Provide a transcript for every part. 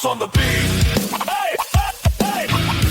VibeHaus on the beat. Hey, hey, hey.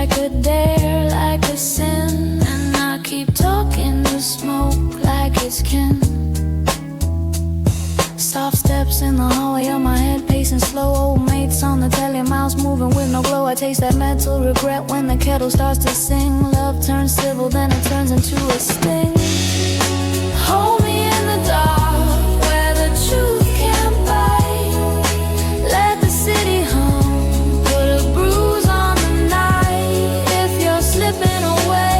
like a dare, like a sin. And I keep talking to smoke like it's kin. Soft steps in the hallway of my head, pacing slow. Old mates on the telly, mouths moving with no glow. I taste that mental regret when the kettle starts to sing. Love turns civil, then it turns into a sting. Hold me in the dark, where the truth can't bite. Let the city hum, put a bruise on the night. If you're slipping away,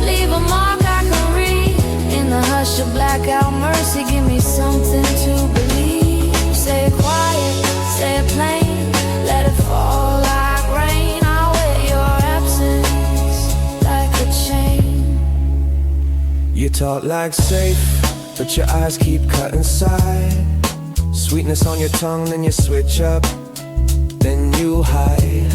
leave a mark I can read. In the hush of Blackout Mercy, give me something to believe. Say it quiet, say it plain, let it fall like rain. I'll wear your absence like a chain. You talk like safe, but your eyes keep cutting side. Sweetness on your tongue, then you switch up, then you hide.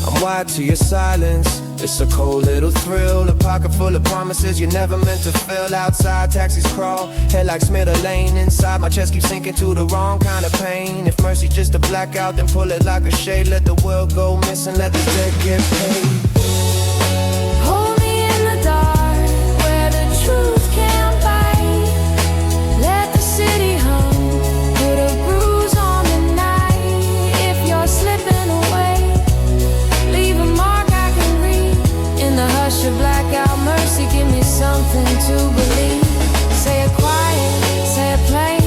I'm wired to your silence. It's a cold little thrill, a pocket full of promises you never meant to fill. Outside, taxis crawl, headlights middle lane. Inside, my chest keeps sinking to the wrong kind of pain. If mercy's just a blackout, then pull it like a shade. Let the world go missing, let the dead get paid. Hold me in the dark, where the truth can't bite. Let the city hum, put a bruise on the night. If you're slipping away, leave a mark I can read. In the hush of Blackout Mercy, give me something to believe. Say it quiet, say it plain,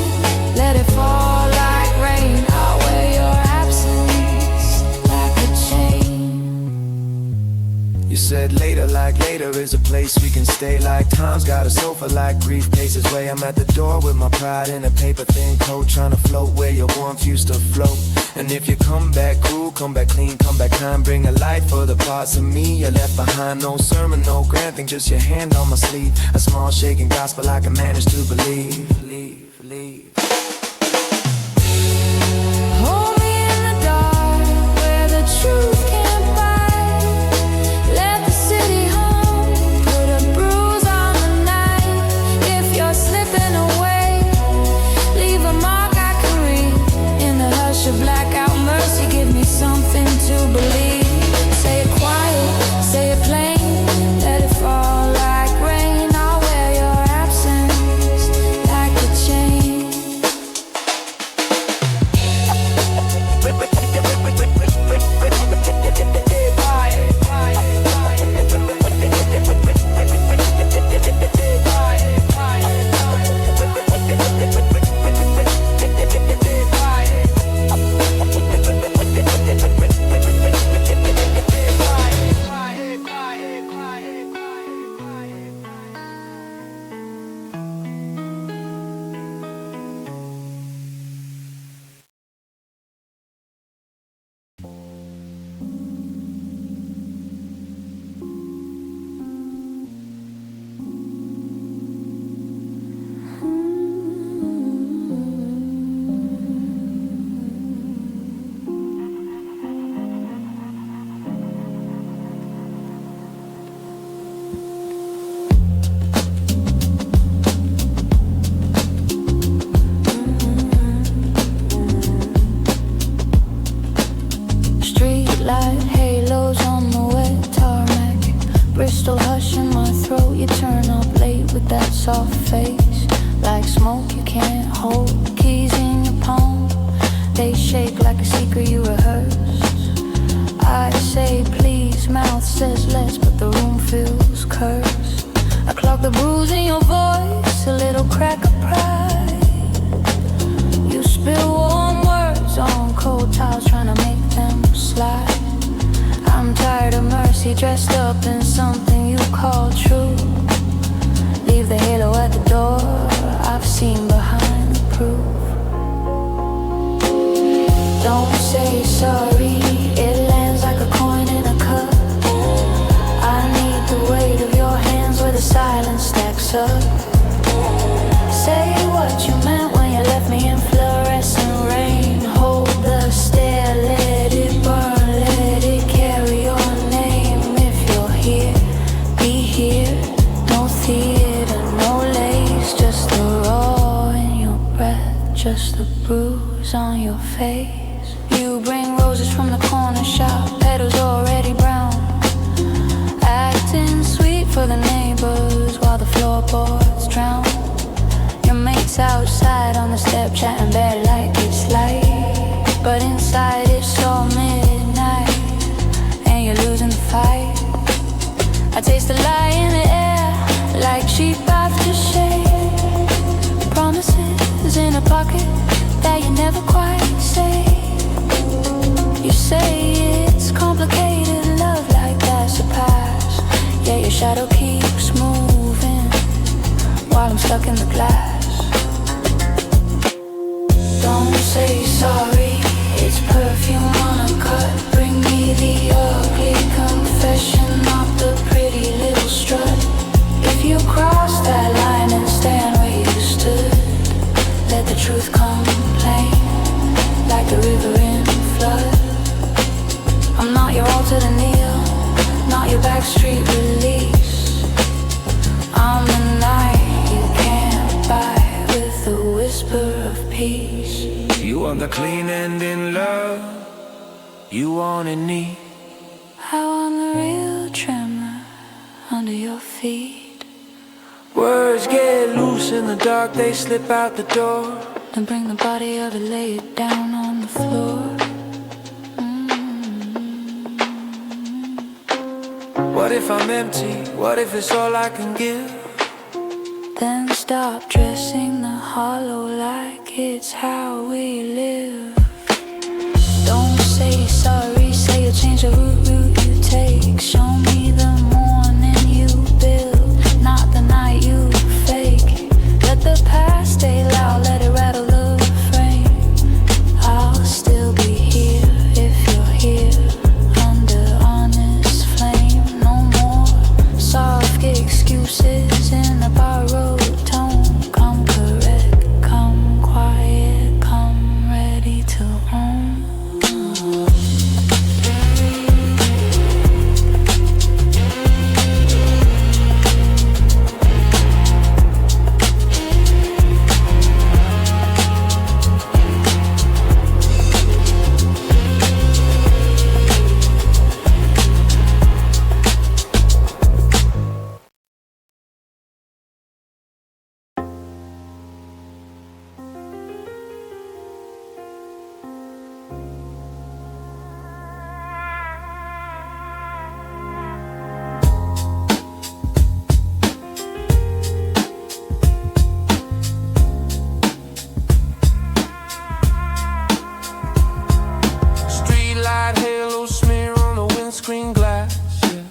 let it fall like rain. I'll wear your absence like a chain. You said later, like later is a place we can stay. Like time's got a sofa, like briefcases way. I'm at the door with my pride in a paper thin coat, trying to float where your warmth used to float. And if you come back cool, come back clean, come back kind, bring a light for the parts of me you left behind. No sermon, no grand thing, just your hand on my sleeve. A small shaking gospel I can manage to believe. Hold me in the dark, where the truth can't bite. Let the city hum, put a bruise on the night. If you're slipping away, leave a mark I can read. In the hush of Blackout Mercy, give me something to believe. Say it quiet, say it plain, let it fall like rain. I'll wear your absence like a chain. Streetlight halos on the wet tarmac. Bristol hush in my throat. You turn up late with that soft face. Like smoke you can't hold. Keys in your palm, they shake like a secret you rehearsed. I say please, mouth says less, but the room feels cursed. I clock the bruise in your voice, a little crack of pride. You spill warm words on cold towels, trying to make them slide. I'm tired of mercy, dressed up in something you call true. Leave the halo at the door, I've seen behind the proof. Don't say sorry, it lands like a coin in a cup. I need the weight of your hands where the silence stacks up. Say what you meant when you left me in fluorescent rain. Hold the stair, let it burn, let it carry your name. If you're here, be here. No theater, no lace, just the raw in your breath, just the bruise on your face. You bring roses the step, chatting bad like it's light, but inside it's all midnight, and you're losing the fight. I taste the lie in the air, like cheap aftershave. Promises in a pocket that you never quite say. You say it's complicated, love like that's a pass. Yeah, your shadow keeps moving while I'm stuck in the glass. Don't say sorry, it's perfume on a cut. Bring me the ugly confession, not the pretty little strut. If you cross that line and stand where you stood, let the truth come plain, like the river in flood. I'm not your altar to kneel, not your backstreet release. I'm the night you can't buy with a whisper of peace. You want the clean end in love, you want it neat. I want the real tremor under your feet. Words get loose in the dark, they slip out the door. And bring the body of it, lay it down on the floor. What if I'm empty? What if it's all I can give? Then stop dressing the hollow like it's how we live. Don't say sorry, say you'll change the route you take. Show me the morning you build, not the night you fake. Let the past stay loud, let it rattle the frame. I'll still be here if you're here, under honest flame. No more soft excuses in a borrowed tone. Come correct, come quiet, come ready to own. Streetlight halo smear on the windscreen glass, yeah.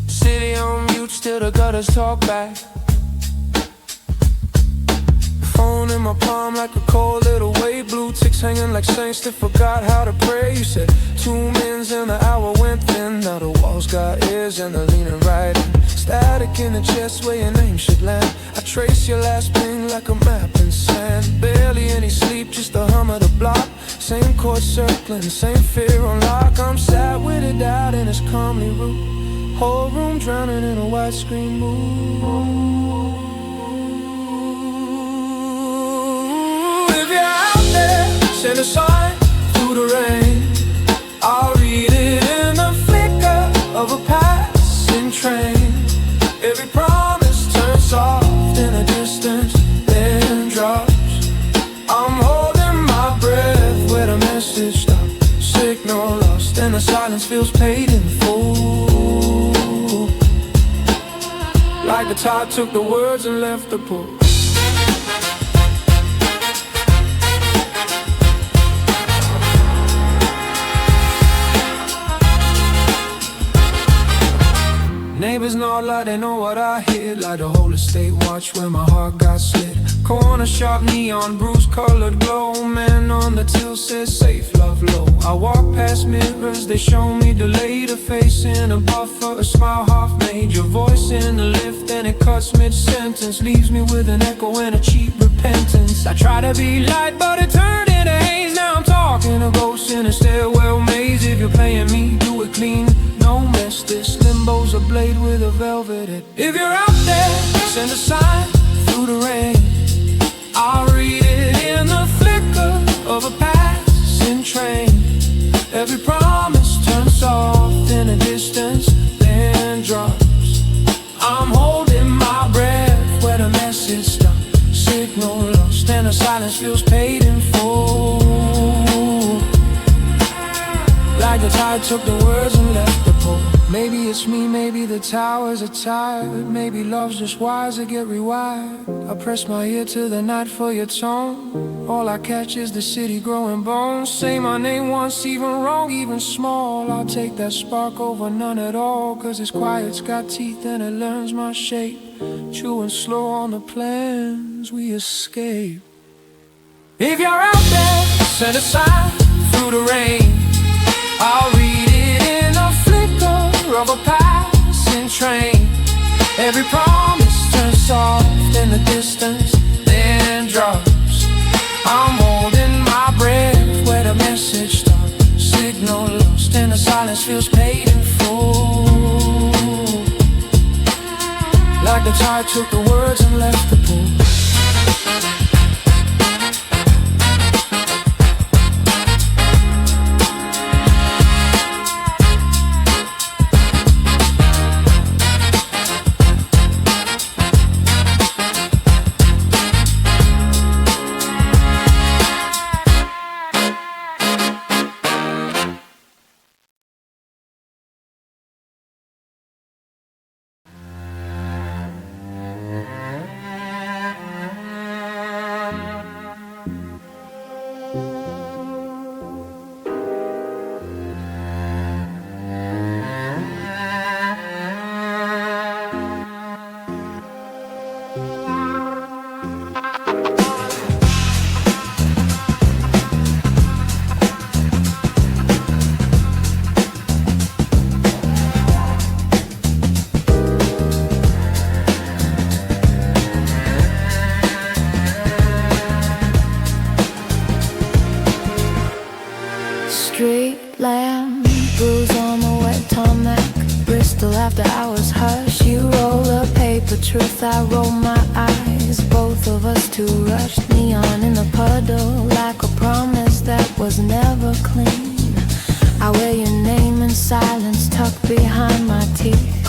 City on mute, still the gutters talk back. Phone in my palm like a cold little wave. Blue ticks hanging like saints that forgot how to pray. You said 2 minutes and the hour went thin. Now the walls got ears and they're leaning right in. Static in the chest where your name should land. I trace your last ping like a map in sand. Barely any sleep, just the hum of the block. Same chords circling, same fear on lock. I'm sat with it out in its calmly root. Whole room drowning in a widescreen mood. If you're out there, send a sign through the rain. I'll read it in the flicker of a passing train. Every promise turns soft in a distance, then drops. I'm holding my breath where the message stopped. Signal lost and the silence feels paid in full. Like a tide took the words and left the pool. Neighbors nod like they know what I hear. Like the whole estate watch where my heart got slit. Corner shop neon, bruise colored glow. Man on the till says safe, love low. I walk past mirrors, they show me delayed. A face in a buffer, a smile half made. Your voice in the lift and it cuts mid-sentence. Leaves me with an echo and a cheap repentance. I try to be light but it turned into haze. Now I'm talking to ghosts in a stairwell maze. If you're playing me, do it clean, no mess. This limbo's a blade with a velvet head. If you're out there, send a sign through the rain. I'll read it in the flicker of a passing train. Every promise turns soft in a distance, then drops. I'm holding my breath where the message stopped. Signal lost took the words and left the poem. Maybe it's me, maybe the towers are tired. Maybe love's just wires that get rewired. I press my ear to the night for your tone. All I catch is the city growing bones. Say my name once, even wrong, even small. I'll take that spark over none at all. Cause it's quiet, it's got teeth and it learns my shape. Chewing slow on the plans we escape. If you're out there, send a sign through the rain. I'll read it in a flicker of a passing train. Every promise turns soft in the distance, then drops. I'm holding my breath where the message stops. Signal lost and the silence feels paid in full. Like the tide took the words and left the pool. Street lamp, bruise on the wet tarmac. Bristol after hours hush. You roll a paper truth, I roll my eyes. Both of us too rushed. Neon in the puddle, like a promise that was never clean. I wear your name in silence, tucked behind my teeth.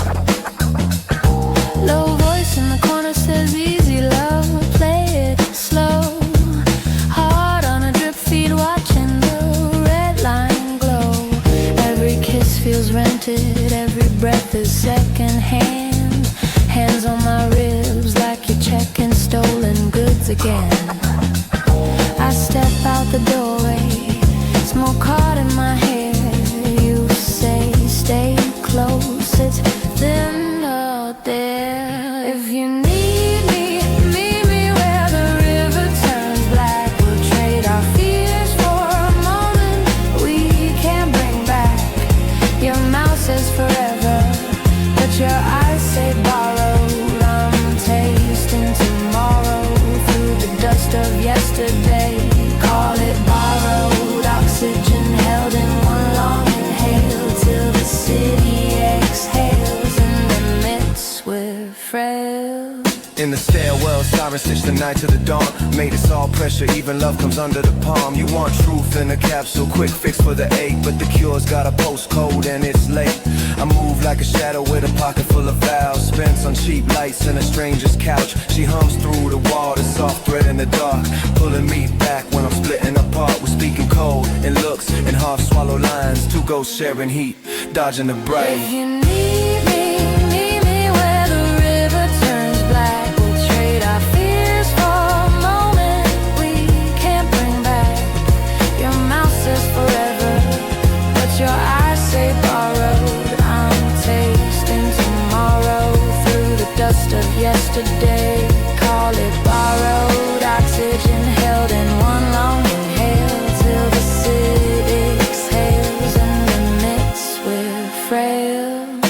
Low voice in the corner says easy love, play it slow. Heart on a drip feed, watching the red line glow. Every kiss feels rented, every breath is second hand. Hands on my ribs like you're checking stolen goods again. I step out the doorway, smoke caught in my hair. You say stay close, it's thin out there. If you need me, meet me where the river turns black. We'll trade our fears for a moment we can't bring back. Your mouth says forever, but your eyes say borrowed. I'm tasting tomorrow through the dust of yesterday. Call it borrowed oxygen, held in one long inhale till the city exhales in the midst we're frail. In the stairwell, sirens stitch the night to the dawn. Made us all pressure, even love comes under the palm. You want truth in a capsule, quick fix for the ache. But the cure's got a postcode and it's late. I move like a shadow with a pocket full of vows. Spends on cheap lights in a stranger's couch. She hums through the wall, the soft thread in the dark. Pulling me back when I'm splitting apart. We're speaking cold in looks and half swallow lines. Two ghosts sharing heat, dodging the bright. If you need me, meet me where the river turns black. We'll trade our fears for a moment we can't bring back. Your mouth says forever, but your eyes say borrowed. I'm tasting tomorrow through the dust of yesterday. Call it borrowed oxygen, held in one long inhale till the city exhales in the midst we're frail.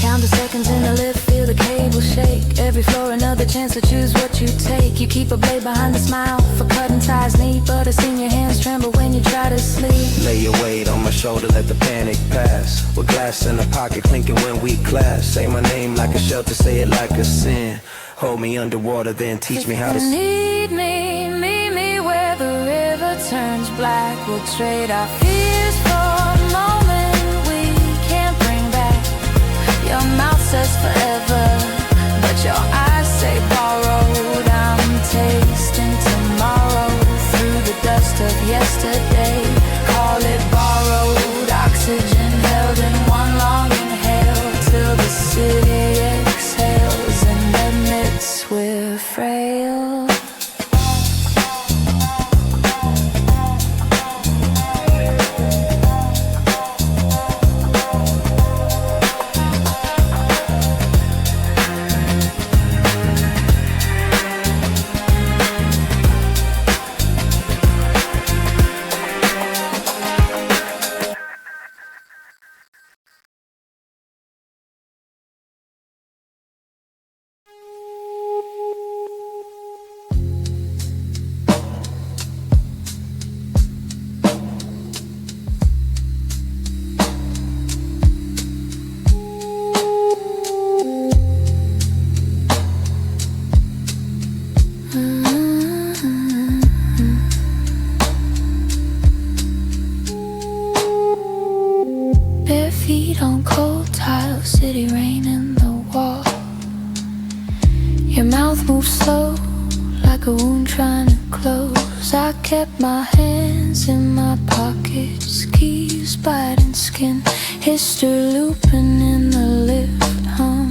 Count the seconds in the lift, feel the cable shake. Every floor another chance to choose what you take. You keep a blade behind the smile for cutting ties neat, but I've seen your hands tremble when you try to sleep. Lay your weight on my shoulder, let the panic pass. With glass in the pocket, clinking when we clash. Say my name like a shelter, say it like a sin. Hold me underwater, then teach me how to If you need me, meet me where the river turns black. We'll trade our fears for a moment we can't bring back. Your mouth says forever, but your eyes say borrowed. I'm tasting tomorrow through the dust of yesterday. Call it borrowed oxygen. city rain in the wall. Your mouth moves slow, like a wound trying to close. I kept my hands in my pockets, keys biting skin, history looping in the lift hum,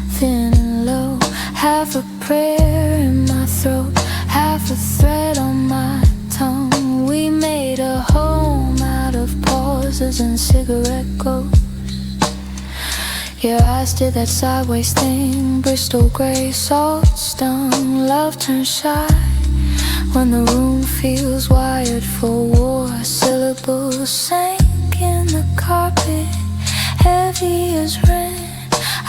thin and low. Half a prayer in my throat, half a thread on my tongue. We made a home out of pauses and cigarette glows. Your eyes did that sideways thing, Bristol grey, salt stung. Love turns shy when the room feels wired for war. Syllables sank in the carpet, heavy as rain.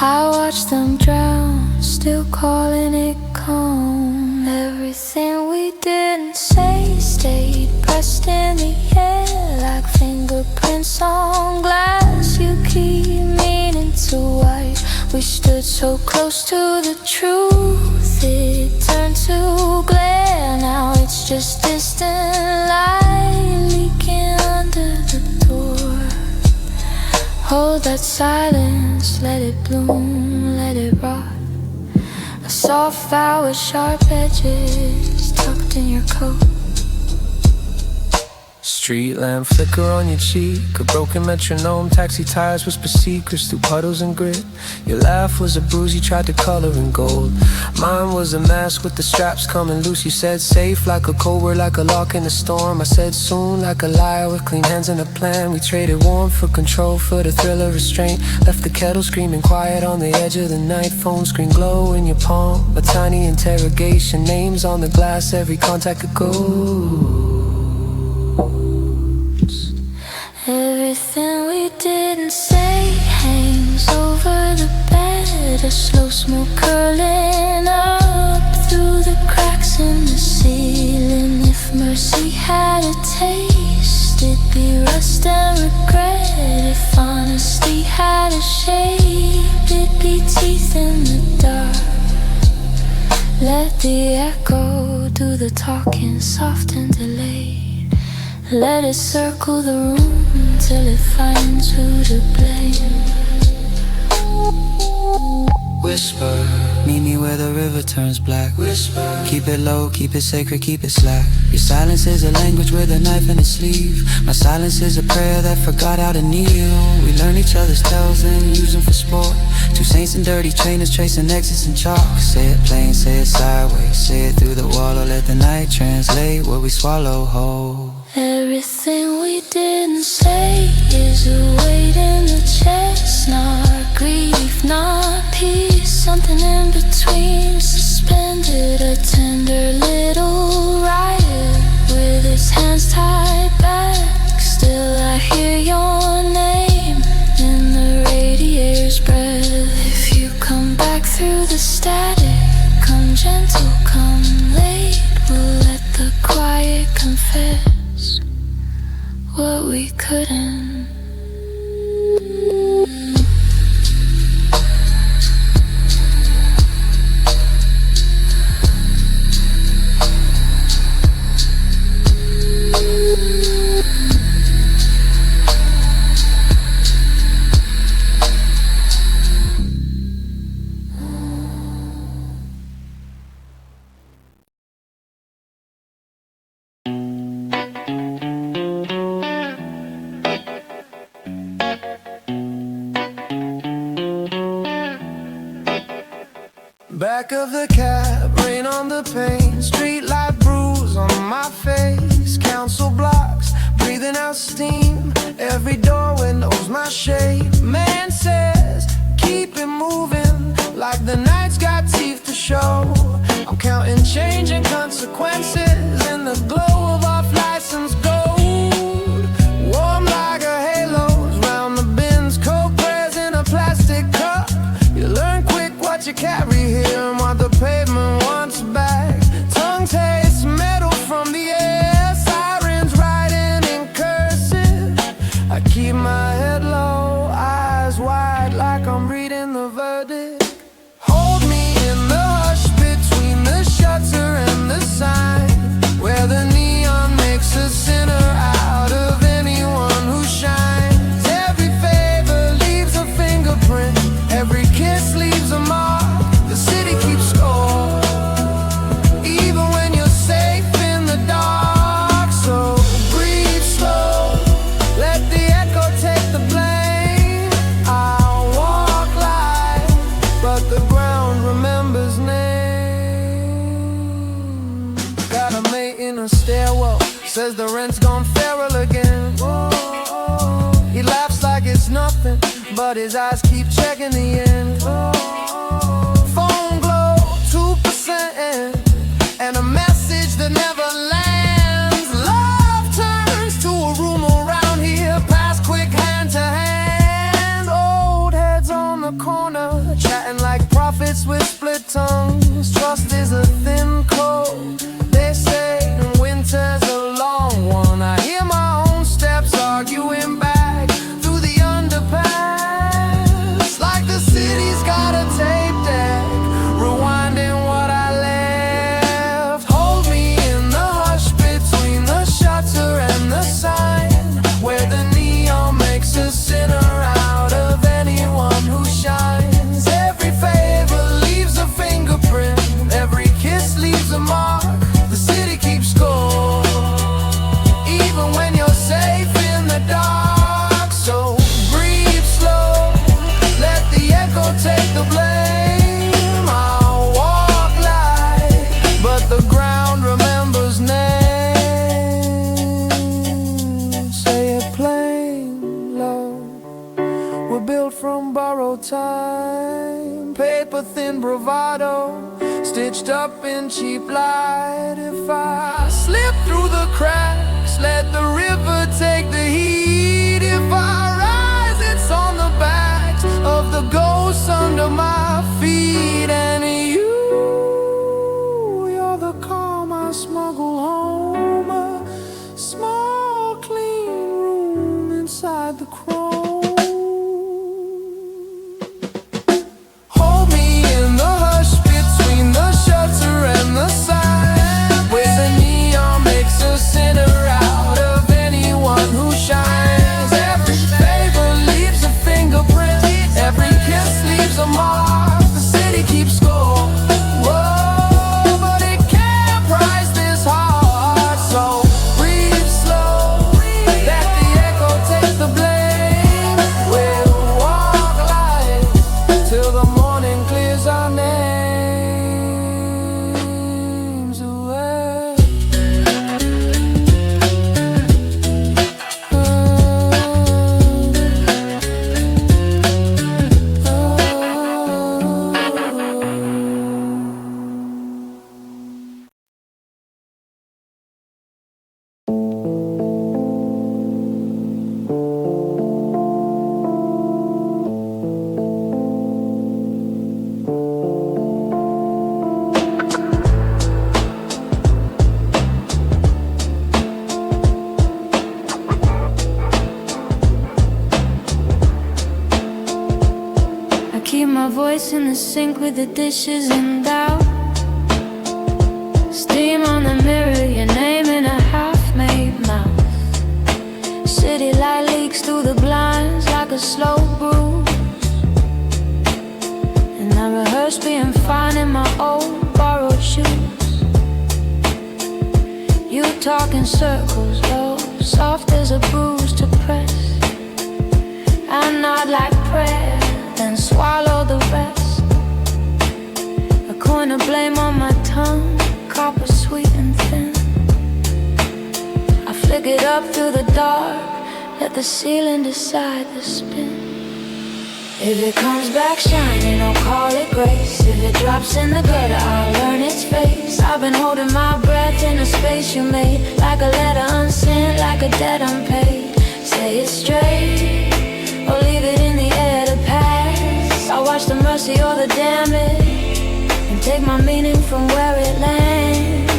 I watched them drown, still calling it calm. Everything we didn't say stayed pressed in the air like fingerprints on glass. You keep meaning to wipe. We stood so close to the truth, it turned to glare. Now it's just distant light leaking under the door. Hold that silence, let it bloom, let it rot. A soft vow with sharp edges tucked in your coat. Street lamp flicker on your cheek, a broken metronome, taxi tires whisper secrets through puddles and grit. Your laugh was a bruise you tried to color in gold. Mine was a mask with the straps coming loose. You said safe like a cold word, like a lock in a storm. I said soon like a liar with clean hands and a plan. We traded warmth for control, for the thrill of restraint. Left the kettle screaming quiet on the edge of the night. Phone screen glow in your palm, a tiny interrogation. Names on the glass, every contact a ghost. Everything we didn't say hangs over the bed, a slow smoke curling up through the cracks in the ceiling. If mercy had a taste, it'd be rust and regret. If honesty had a shape, it'd be teeth in the dark. Let the echo do the talking, soft and delayed. Let it circle the room till it finds who to blame. Whisper, meet me where the river turns black. Whisper, keep it low, keep it sacred, keep it slack. Your silence is a language with a knife in its sleeve. My silence is a prayer that forgot how to kneel. We learn each other's tales and use them for sport. Two saints in dirty trainers tracing exits in chalk. Say it plain, say it sideways, say it through the wall, or let the night translate what we swallow whole. Everything we didn't say is a weight in the chest, not grief, not peace, something in between. Suspended, a tender little riot with its hands tied back. Still I hear your name in the radiator's breath. If you come back through the static, come gentle, come late, we'll let the quiet confess what we couldn't. Back of the cab, rain on the pane, street light bruise on my face. Council blocks, breathing out steam, every doorway knows my shape. Man says, keep it moving, like the night's got teeth to show. I'm counting change and consequences in the glow of off-license gold. Warm like a halo's round the bins, cold prayers in a plastic cup. You learn quick what you carry here and what the pavement wants back. Tongue tastes metal from the air, sirens writing in cursive. I keep my head low, eyes wide like I'm reading the verdict. Hold me in the hush between the shutter and the sign, where the neon says nothing, but his eyes keep checking the end. Phone glow, 2%, and a message that never lands. Love turns to a room around here, pass quick hand to hand. Old heads on the corner, chatting like prophets with split tongues. Trust is a thin coat, they say, and winter's a long one. I hear my own steps arguing back through the underpass, like the city's got a tape deck, rewinding what I left. Hold me in the hush between the shutter and the sign, where the neon makes a sinner out of anyone who shines. Every favor leaves a fingerprint, every kiss leaves a mark. The city keeps score, even when you're safe in the dark. So breathe slow, let the echo take the blame. I'll walk light, but the ground remembers names. Say it plain, love, we're built from borrowed time. Paper thin bravado, stitched up in cheap light. If I slip through the cracks, let the river take the heat. If I rise, it's on the backs of the ghosts under my feet. And you're the calm I smuggle home, a small clean room inside the chrome. Hold me in the hush between the shutter and the sign, where the neon makes a sinner out of anyone who shines. Every favor leaves a fingerprint, every kiss leaves a mark. The city keeps score, whoa, but it can't price this heart. So breathe slow, let the echo take the blame. We'll walk light till the morning clears our names away. I keep my voice in the sink with the dishes in doubt. Steam on the mirror, your name in a half-made mouth. City light leaks through the blinds like a slow bruise. And I rehearse being fine in my old borrowed shoes. You talk in circles, low, soft as a bruise to press. I nod like prayer, then swallow the rest. A coin of blame on my tongue, copper sweet and thin. I flick it up through the dark, let the ceiling decide the spin. If it comes back shining, I'll call it grace. If it drops in the gutter, I'll learn its face. I've been holding my breath in a space you made, like a letter unsent, like a debt unpaid. Say it straight, or leave it in the air to pass. I watch the mercy or the damage, and take my meaning from where it lands.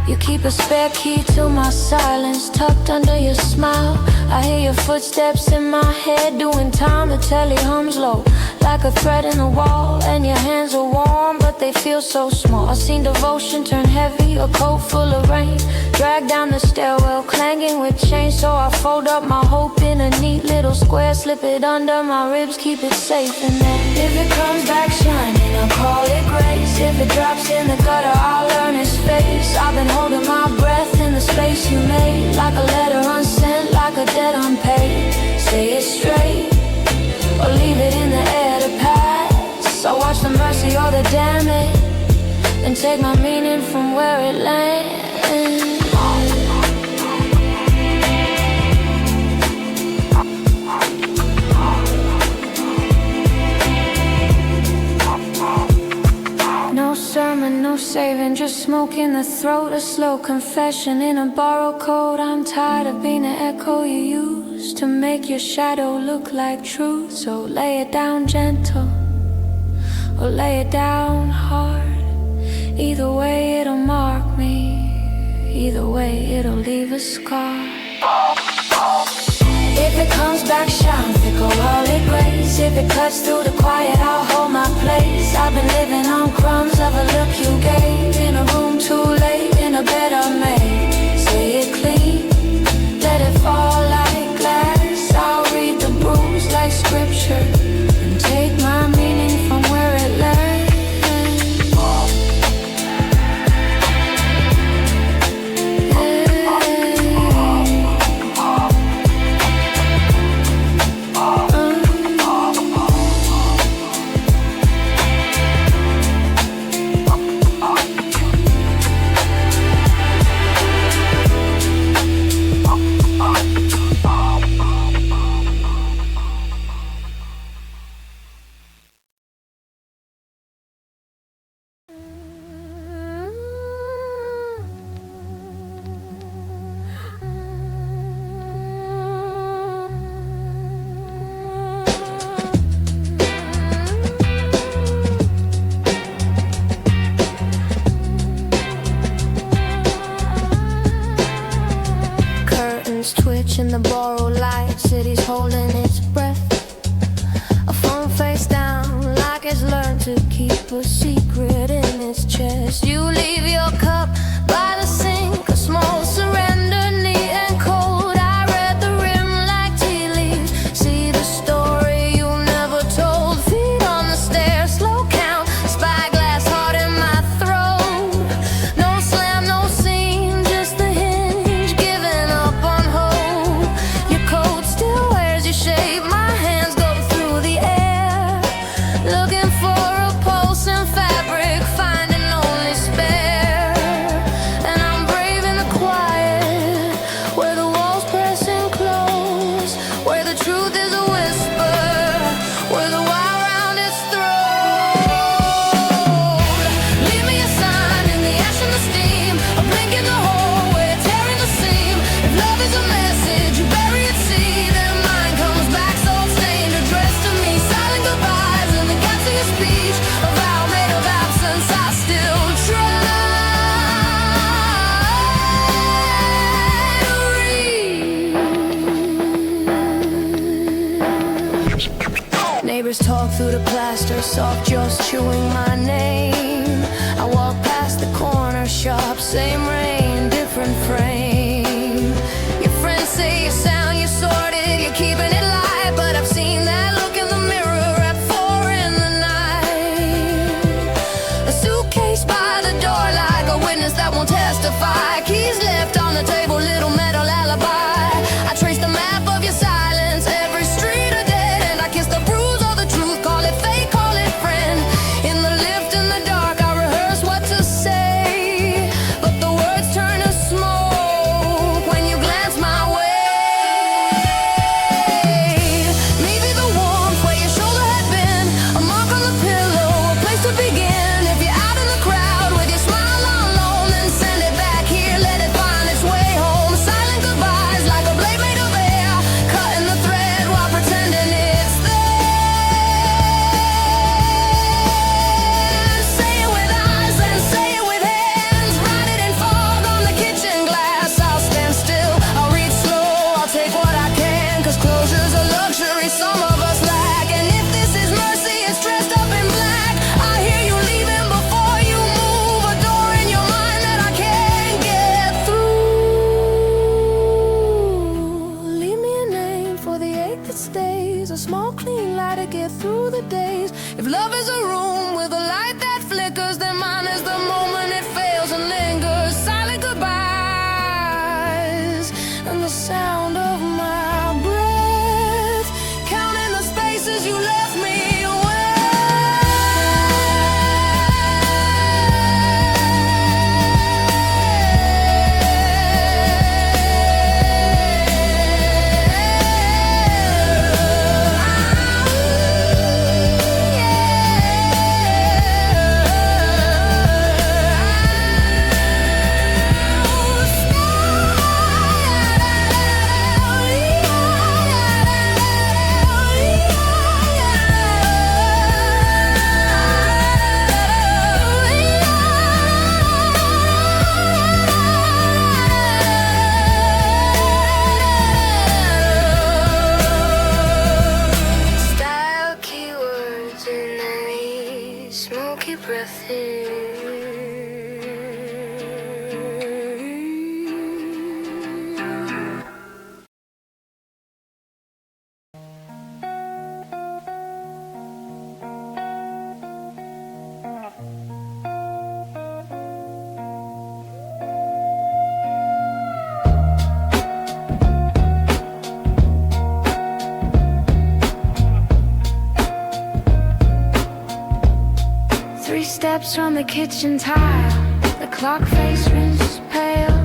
You keep a spare key to my silence, tucked under your smile. I hear your footsteps in my head, doing time. The telly hums low, like a thread in the wall. And your hands are warm, but they feel so small. I've seen devotion turn heavy, a coat full of rain, drag down the stairwell, clanging with change. So I fold up my hope in a neat little square, slip it under my ribs, keep it safe in there. If it comes back shining, I'll call it grace. If it drops in the gutter, I'll learn its face. I've been holding my breath in the space you made, like a letter unsent, like a debt unpaid. Say it straight, or leave it in the air to pass. I watch the mercy or the damage, and take my meaning from where it lands. stranger smoke in the throat, a slow confession in a borrowed coat. I'm tired of being the echo you use to make your shadow look like truth. So lay it down gentle or lay it down hard. Either way it'll mark me, either way it'll leave a scar. If it comes back shine, fickle all it grace. If it cuts through the quiet, I'll hold my place. I've been living on crumbs of a look you gave. In a room too late, in a bed unmade. Say it clean, let it fall like glass. I'll read the bruise like scripture and take my meaning from where it lands. Twitch in the borrowed light, city's holding its breath. A phone face down, like it's learned to keep a secret in its chest. You leave your cup by the sink, a small surrender, neat and cold. I read the rim like tea leaves, see the story you never told. Feet on the stairs, slow count, spyglass heart in my throat. No slam, no scene, just the hinge, giving up on hope. Your coat still wears your shape, my hands go through the air, looking for a pulse in fabric, finding only spare. And I'm brave in the quiet, where the walls pressing close, where the truth is a whisper, where the wild round its throat. Leave me a sign in the ash and the steam, a blink in the hole where tearing the seam. If love is a message, you bury it, see. Then mine comes back so stained, addressed to me. Silent goodbyes and the gaps of your speech, a vow made of absence, I still try to read. Neighbors talk through the plaster, soft jaws chewing my name. I walk past the corner shop, same rain, different frame. Your friends say you sound, you're sorted, you're keeping it light, but I've seen that look in the mirror at 4 in the night. A suitcase by the door like a witness that won't testify. Keys left on the table, little metal alibi. I trace the map of your silence, every street a dead end. I kiss the bruise or the truth, call it fake, call it friend. In the lift in the dark, I rehearse what to say, but the words turn to smoke when you glance my way. Maybe the warmth where your shoulder had been, a mark on the pillow, a place to begin. If you're out in the crowd with your smile on loan, then send it back here, let it find its way home. Silent goodbyes like a blade made of air, cutting the thread while pretending it's there. Say it with eyes and say it with hands, write it in fog on the kitchen glass. I'll stand still, I'll read slow, I'll take what I can, 'cause closure's a luxury some of us lack. And if this is mercy, it's dressed up in black. I hear you leaving before you move, a door in your mind that I can't get through. Leave me a name for the ache that stays, a small clean light to get through the days. If love is a room with a light that flickers, then mine is the moment it fails and lingers. Silent goodbyes and the sound of my breath, counting the spaces you left me away. Steps from the kitchen tile, the clock face rings pale.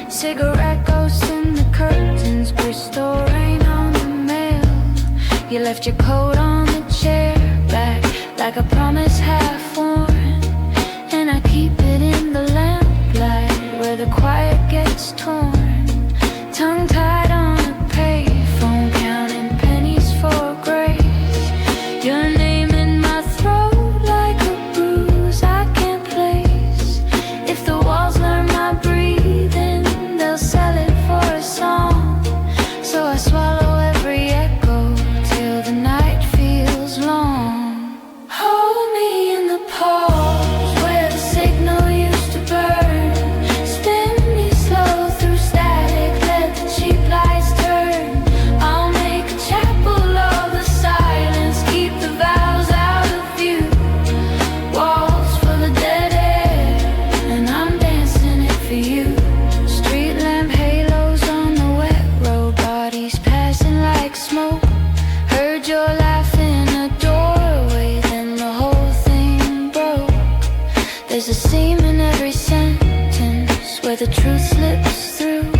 Cigarette ghost in the curtains, Bristol rain on the mail. You left your coat on the chair back, like a promise half worn. And I keep it in the lamplight, where the quiet gets torn. Tongue tied on a payphone, counting pennies for grace. Your name in my throat like a bruise I can't place. If the walls learn my breathing, they'll sell it for a song. So I swallow every echo till the night feels long. Hold me in the pause where the signal used to burn. Spin me slow through static, let the cheap lights turn. I'll make a chapel of the silence, keep the vows out of view. Walls full of dead air, and I'm dancing it for you. Street lamp halos on the wet road, bodies passing like smoke. Heard your laugh in a doorway, then the whole thing broke. There's a seam in every sentence where the truth slips through,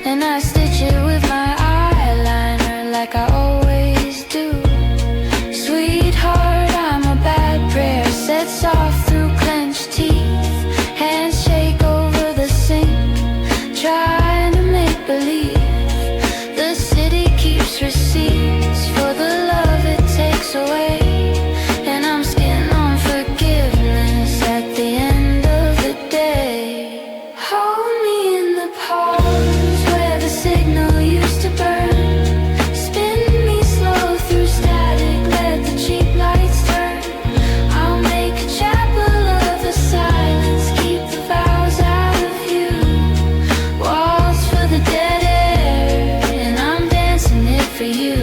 and I stitch it with my eyeliner like I always do. Sweetheart, I'm a bad prayer, sets off through clenched teeth. Hands shake over the sink, trying to make believe. The city keeps receipts for the love it takes away, and I'm skin on forgiveness at the end of the day. Hold me in the pause where the signal used to burn. Spin me slow through static, let the cheap lights turn. I'll make a chapel of the silence, keep the vows out of view. Walls for the dead air, and I'm dancing it for you.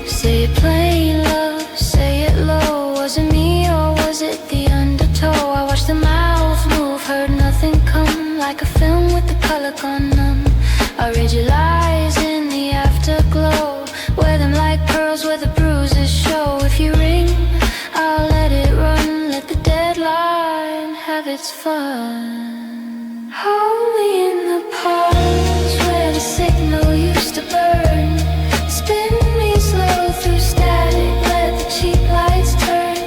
Say it plain, love, say it low. Was it me or was it the undertow? I watched the mouth move, heard nothing come, like a film with the color gone numb. I read your lies in the afterglow, wear them like pearls where the bruises show. If you ring, I'll let it run, let the deadline have its fun. Hold me in the pause where the signal used to burn. Spin me slow through static, let the cheap lights turn.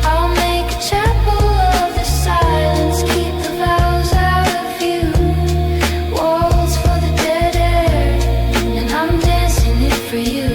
I'll make a chapel of the silence, keep the vows out of view. Walls for the dead air, and I'm dancing it for you.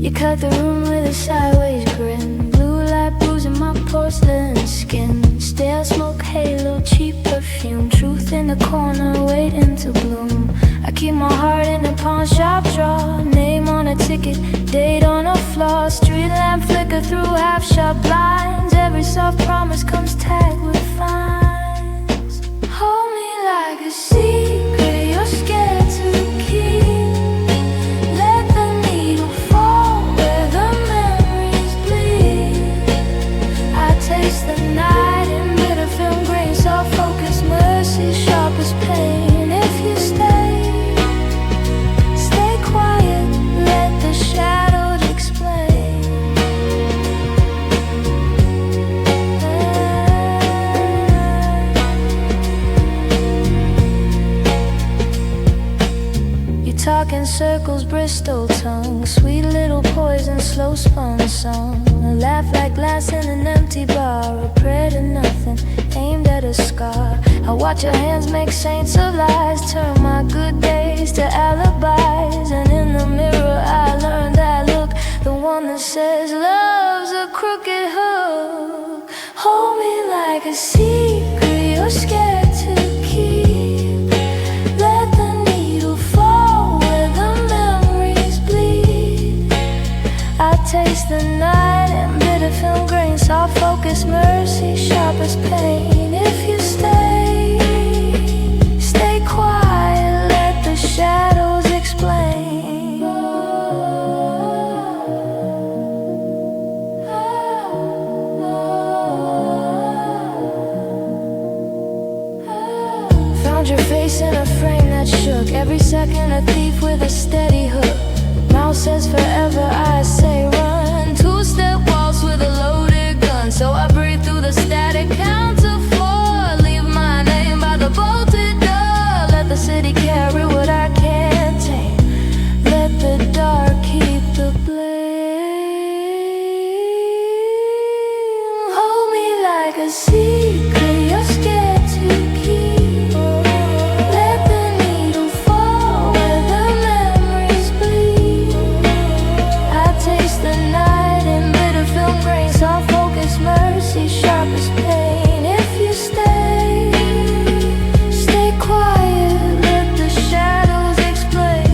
You cut the room with a sideways grin, blue light bruising my porcelain skin. Stale smoke halo, cheap perfume, truth in the corner waiting to bloom. I keep my heart in a pawn shop drawer, name on a ticket, date on a floor. Street lamp flicker through half shut blinds, every soft promise comes tagged with fines. Hold me like a secret you're scared to keep. Let the needle fall where the memories bleed. I taste the night in bitter film grain, soft focus, mercy, sharp as pain. If you stay quiet, let the shadows explain. You talk in circles, Bristol tongue, sweet little poison, slow spun song. A laugh like glass in an empty bar, a prayer to nothing, aimed at a scar. I watch your hands make saints of lies, turn my good days to alibis. And in the mirror I learned that look, the one that says love's a crooked hook. Hold me like a secret you're scared to keep. Let the needle fall your face in a frame that shook. Every second a thief with a steady hook. Mouth says forever, I say run. Two-step waltz with a loaded gun. So I breathe through the static, count to 4. Leave my name by the bolted door. Let the city carry what I can't take. Let the dark keep the blame. Hold me like a secret you're scared to keep. Let the needle fall where the memories bleed. I taste the night in bitter film grain, soft focus, mercy, sharp as pain. If you stay quiet, let the shadows explain.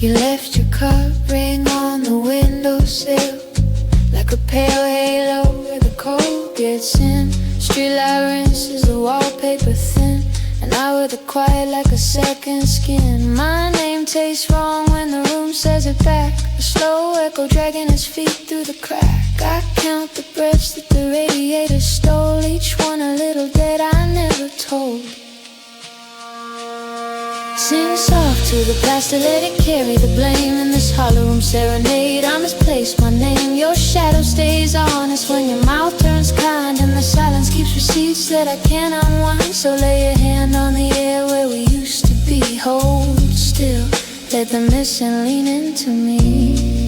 You left your cup ring on the windowsill, like a pale halo where the cold gets in. Streetlight rinses the wallpaper thin, and I wear the quiet like a second skin. My name tastes wrong when the room says it back, a slow echo dragging its feet through the crack. I count the breaths that the radiator stole, each one a little dead I never told. Sing soft to the past to let it carry the blame. In this Hollowroom Serenade I misplaced my name. Your shadow stays honest when your mouth turns kind, and the silence keeps receipts that I can't unwind. So lay your hand on the air where we used to be. Hold still, let the missing lean into me.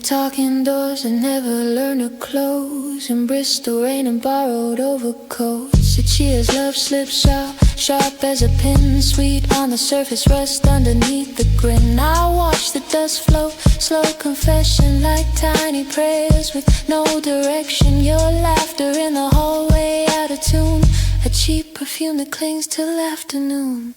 Talk indoors and never learn to close. In Bristol rain and borrowed overcoats. A cheers, love slips out, sharp as a pin. Sweet on the surface, rust underneath the grin. I watch the dust float, slow confession like tiny prayers with no direction. Your laughter in the hallway out of tune, a cheap perfume that clings till afternoon.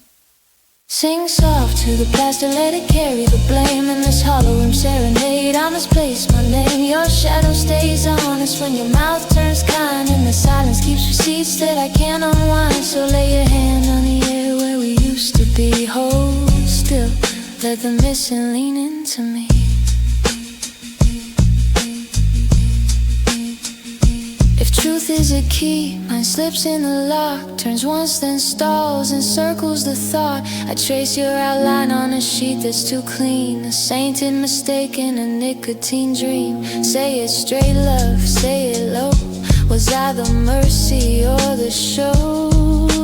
Sing soft to the past and let it carry the blame. In this Hollowroom Serenade I misplaced my name. Your shadow stays honest when your mouth turns kind, and the silence keeps receipts that I can't unwind. So lay your hand on the air where we used to be. Hold still, let the missing lean into me. If truth is a key, mine slips in the lock, turns once then stalls and circles the thought. I trace your outline on a sheet that's too clean, a sainted mistake in a nicotine dream. Say it straight, love, say it low. Was I the mercy or the show?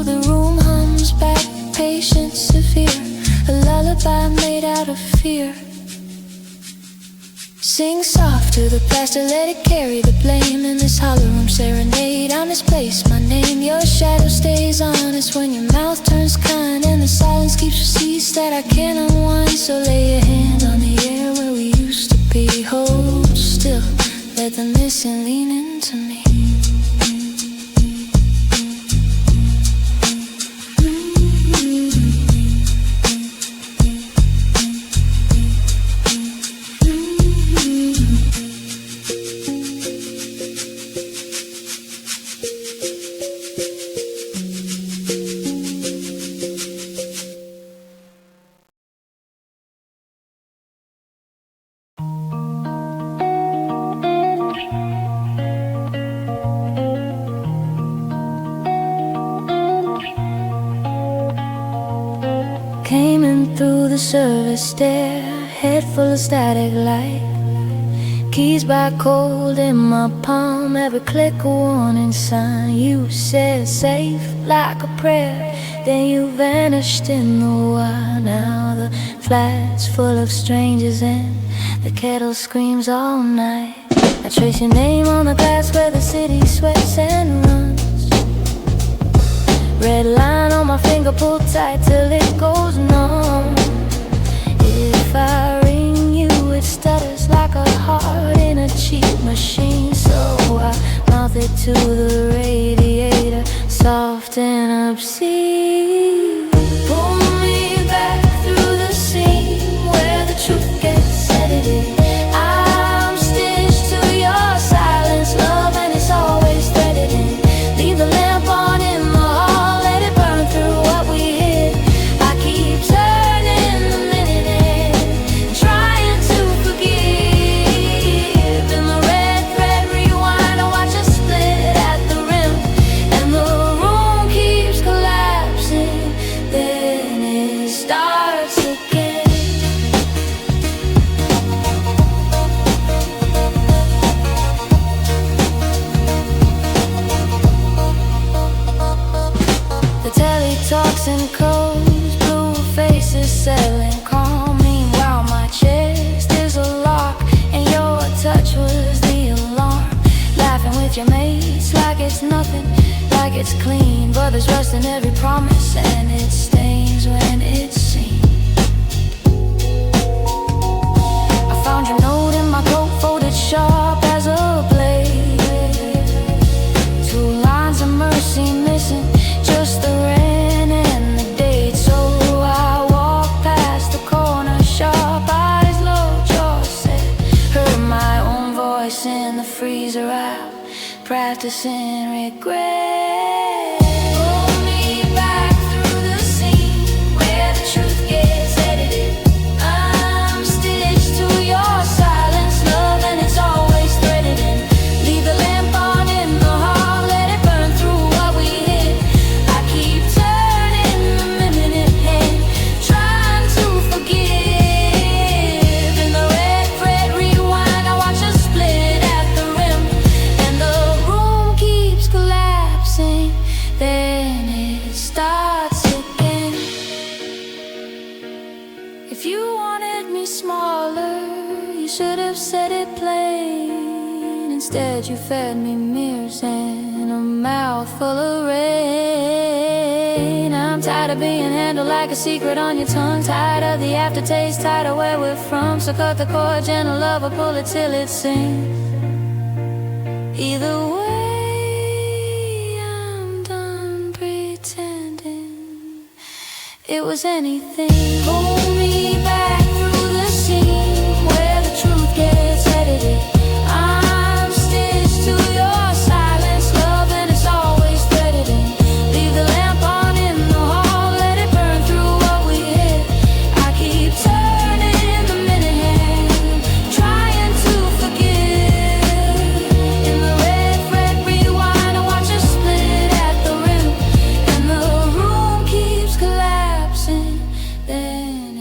The room hums back, patient, severe, a lullaby made out of fear. Sing soft to the past to let it carry the blame. In this Hollowroom Serenade I misplaced my name. Your shadow stays honest when your mouth turns kind, and the silence keeps receipts that I can't unwind. So lay your hand on the air where we used to be. Hold still, let the missing lean into me. Came in through the service stair, head full of static light. Keys by cold in my palm, every click a warning sign. You said safe like a prayer, then you vanished in the wild. Now the flat's full of strangers and the kettle screams all night. I trace your name on the glass where the city sweats and runs. Red line on my finger, pulled tight till it goes numb. If I ring you, it stutters like a heart in a cheap machine. So I mouth it to the radiator, soft and obscene. Pull me back through the seam where the truth gets edited. I'm stitched to your silence, love, and it's always threaded in. Leave the lamp on in the hall, let it burn through what we hid. I keep turning the minute in, trying to forgive. In the red thread rewind, I watch us split at the rim, and the room keeps collapsing. Then it starts again. The telly talks in codes, blue faces selling calm. Meanwhile my chest is a lock, and your touch was the alarm. Laughing with your mates like it's nothing, like it's clean, but there's rust in every promise, and it stains when it's seen. I found your note in my coat, folded sharp as a blade. 2 lines of mercy missing, just the rent and the date. So I walked past the corner shop, eyes low, jaw set. Heard my own voice in the freezer aisle, practicing regret. Pull me back through the scene where the truth gets edited. I'm stitched to your silence, love, and it's always threaded in. Leave the lamp on in the hall, let it burn through what we hid. I keep turning the minute hand, trying to forgive. In the red thread rewind, I watch us split at the rim, and the room keeps collapsing. Then it starts again. If you wanted me smaller, you should have said it plain. Instead you fed me mirrors and a mouth full of rain. I'm tired of being handled like a secret on your tongue, tired of the aftertaste, tired of where we're from. So cut the cord, gentle love, or pull it till it sings. Either way, I'm done pretending it was anything. Pull me back through the scene where the truth gets edited. I'm stitched to your silence, love, and it's always threaded in. Leave the lamp on in the hall, let it burn through what we hid. I keep turning the minute hand, trying to forgive. In the red thread rewind, I watch us split at the rim, and the room keeps collapsing. Then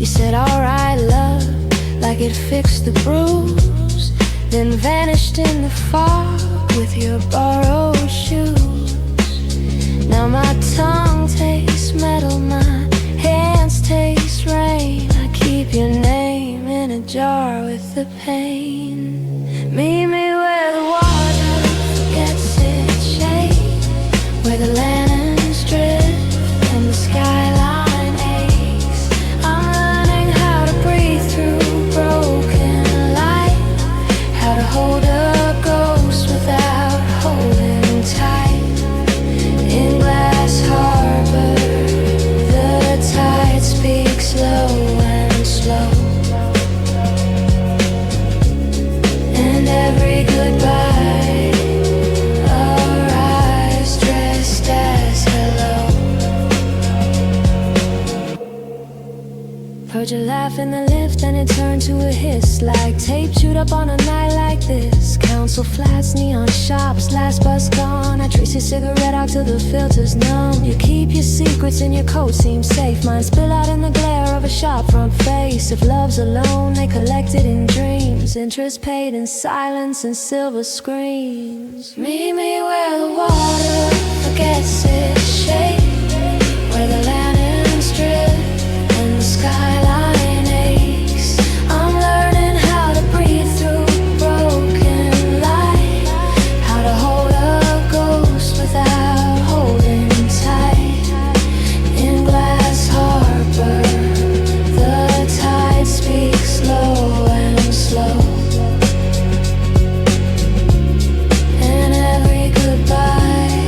said, alright, love, like it fixed the bruise, then vanished in the fog with your borrowed shoes. Now my tongue tastes metal, my hands taste rain. I keep your name in a jar with the pain. Meet me where the water forgets its shape, where the lanterns drift and the skyline aches. I'm learning how to breathe through broken light, how to hold a ghost without holding tight. In Glass Harbor, the tide speaks low and slow, and every goodbye arrives dressed as hello. Heard you laugh in the lift and it turned to a hiss, like tape chewed up on a night like this. Council flats, neon shops, last bus gone. I trace your cigarette out till the filter's numb. You keep your secrets in your coat, seems safe. Mine spill out in the glare of a shop front face. If love's alone, they collect it in dreams. Interest paid in silence and silver screens. Meet me where the water forgets its shape, where the lanterns drift and the skyline aches. I'm learning how to breathe through broken light, how to hold a ghost without holding tight. In Glass Harbor, the tide speaks low and slow, and every goodbye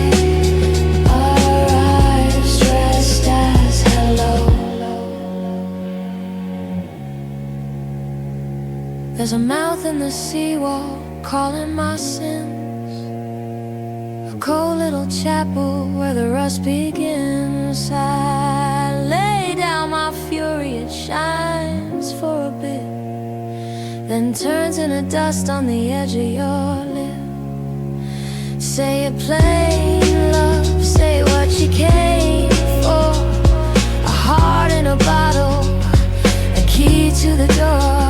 arrives dressed as hello. There's a mouth in the seawall calling my sins, a cold little chapel where the rust begins. I lay down my fury, it shines for a bit, then turns into dust on the edge of your lip. Say it plain, love, say what you came for. A heart in a bottle, a key to the door.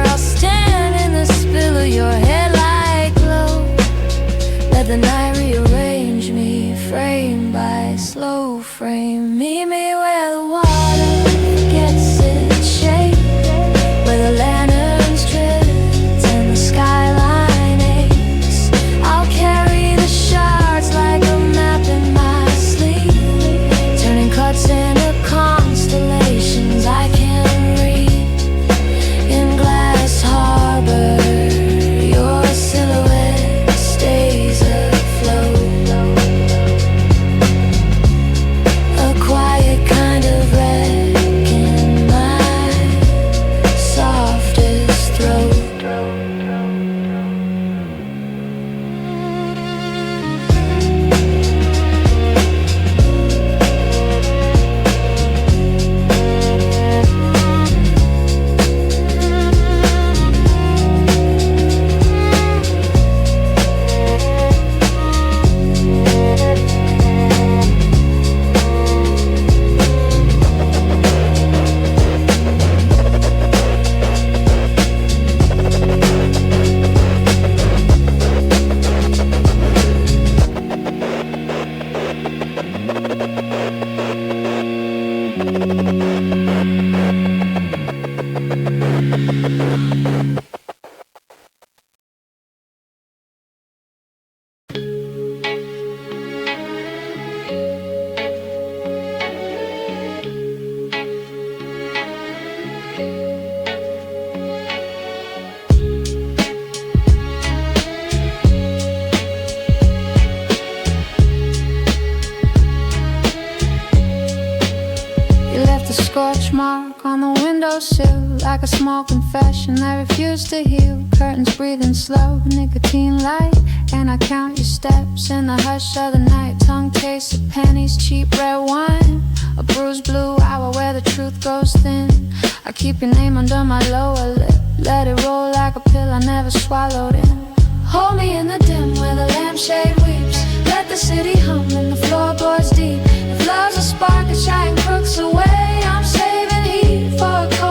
I'll stand in the spill of your headlight glow. Let the night rearrange me, frame by slow frame. Meet me where the water gets its shape, where the lanterns drift and the skyline aches. I'll carry the shards like a map in my sleeve, turning cuts into constellations I can read. In Glass Harbor, your silhouette stays afloat, a quiet kind of wreck in my softest throat. Scorch mark on the windowsill, like a small confession that refused to heal. Curtains breathing slow, nicotine light, and I count your steps in the hush of the night. Tongue tastes of pennies, cheap red wine, a bruised blue hour where the truth goes thin. I keep your name under my lower lip, let it roll like a pill I never swallowed in. Hold me in the dim where the lampshade weeps, let the city hum and the floorboards deep. If love's a spark, it's shining crooks away. I'm saving heat for a cold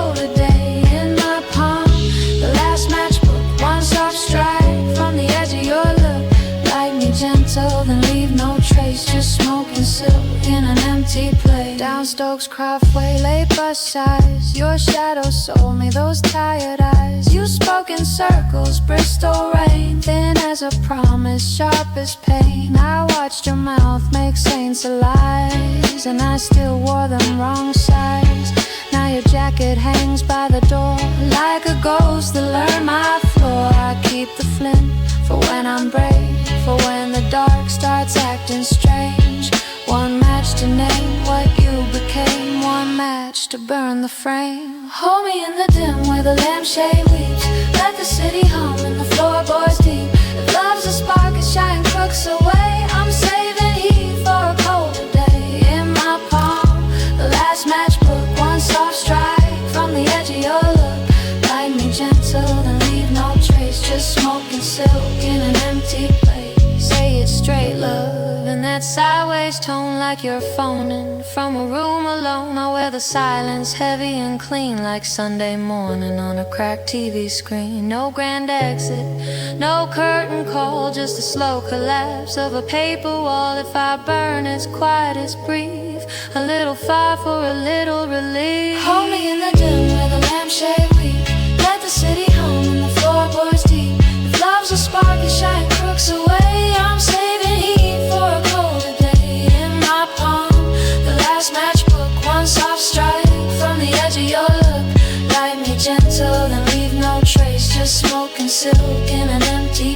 Stokes Craftway, late bus size. Your shadow sold me those tired eyes. You spoke in circles, Bristol rain, thin as a promise, sharp as pain. I watched your mouth make saints of lies, and I still wore them wrong size. Now your jacket hangs by the door like a ghost that learned my floor. I keep the flint for when I'm brave, for when the dark starts acting strange. One match to name what you became, one match to burn the frame. Hold me in the dim where the lampshade weeps. Let the city hum and the floorboards deep. If love's a spark, it shine crooks away. I'm saving heat for a colder day. In my palm, the last matchbook, one soft strike from the edge of your look. Light me gentle and leave no trace, just smoke and silk in an empty place. Say it straight, love, in that sideways tone, like you're phoning from a room alone. I wear the silence heavy and clean, like Sunday morning on a cracked TV screen. No grand exit, no curtain call, just a slow collapse of a paper wall. If I burn, it's quiet, it's brief, a little fire for a little relief. Hold me in the dim where the lampshade weep. Let the city hum and the floorboards deep. If love's a spark, it shine crooks away. I'm saving heat for a colder day. In my palm, the last matchbook, one soft strike from the edge of your look. Light me gentle and leave no trace, just smoke and silk in an empty